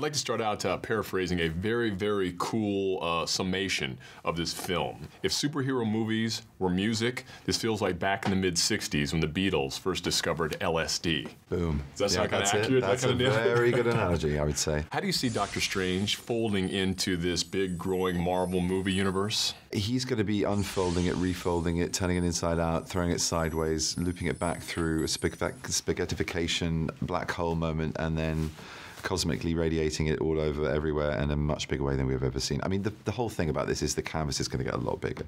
like to start out paraphrasing a very, very cool summation of this film. If superhero movies were music, this feels like back in the mid-'60s when the Beatles first discovered LSD. Boom. Does that sound kind of accurate? That's a very good analogy, I would say. How do you see Doctor Strange folding into this big, growing Marvel movie universe? He's going to be unfolding it, refolding it, turning it inside out, throwing it sideways, looping it back through a spaghettification, black hole moment, and then cosmically radiating it all over everywhere in a much bigger way than we've ever seen. I mean, the whole thing about this is the canvas is going to get a lot bigger.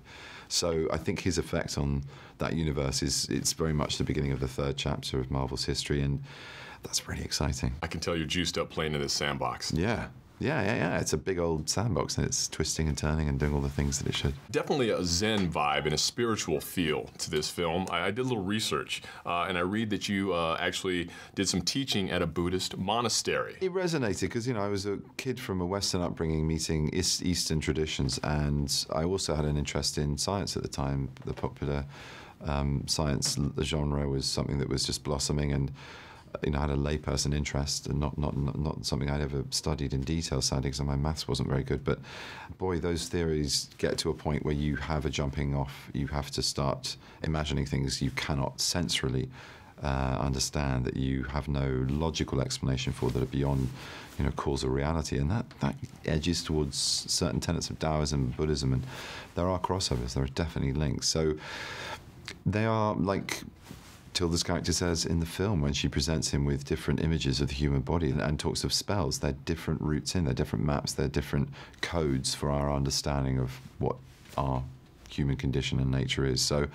So I think his effect on that universe it's very much the beginning of the third chapter of Marvel's history, and that's really exciting. I can tell you're juiced up playing in this sandbox. Yeah. Yeah. It's a big old sandbox, and it's twisting and turning and doing all the things that it should. Definitely a Zen vibe and a spiritual feel to this film. I did a little research, and I read that you actually did some teaching at a Buddhist monastery. It resonated because, I was a kid from a Western upbringing meeting Eastern traditions, and I also had an interest in science at the time. The popular science genre was something that was just blossoming, and I had a layperson interest, and not something I'd ever studied in detail, sadly, because my maths wasn't very good. But boy, those theories get to a point where you have a jumping off. You have to start imagining things you cannot sensorily understand, that you have no logical explanation for, that are beyond, causal reality, and that edges towards certain tenets of Taoism, Buddhism, and there are crossovers. There are definitely links. So they are like Tilda's character says in the film when she presents him with different images of the human body and talks of spells. They're different routes in, they're different maps, they're different codes for our understanding of what our human condition and nature is. So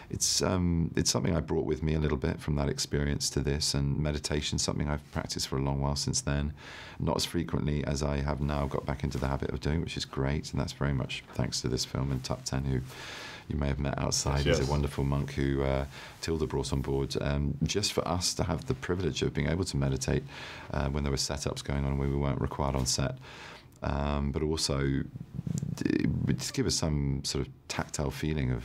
it's something I brought with me a little bit from that experience to this, and meditation, something I've practiced for a long while since then. Not as frequently as I have now got back into the habit of doing, which is great, and that's very much thanks to this film and Tup 10, who you may have met outside. Yes. He's a wonderful monk who Tilda brought on board, just for us to have the privilege of being able to meditate when there were setups going on where we weren't required on set, but also just give us some sort of tactile feeling of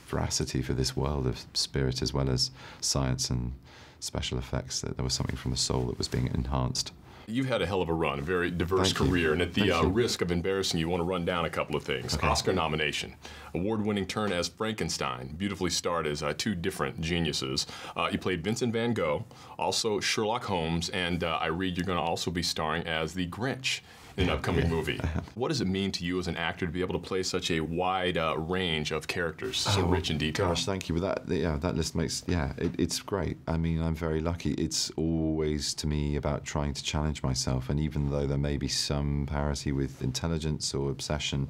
veracity for this world of spirit as well as science and special effects, that there was something from the soul that was being enhanced. You've had a hell of a run, a very diverse career, and at the risk of embarrassing you, I want to run down a couple of things. Okay. Oscar nomination, award-winning turn as Frankenstein, beautifully starred as two different geniuses. You played Vincent van Gogh, also Sherlock Holmes, and I read you're going to also be starring as the Grinch in an upcoming movie. What does it mean to you as an actor to be able to play such a wide range of characters, so rich in detail? Gosh, thank you. That list makes, it's great. I mean, I'm very lucky. It's always, to me, about trying to challenge myself, and even though there may be some parity with intelligence or obsession,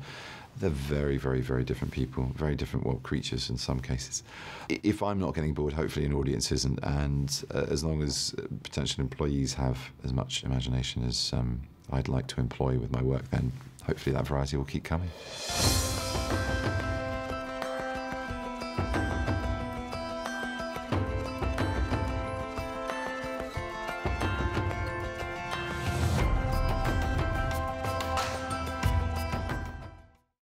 they're very, very, very different people, very different creatures in some cases. If I'm not getting bored, hopefully an audience isn't, and as long as potential employees have as much imagination as I'd like to employ with my work, then hopefully that variety will keep coming.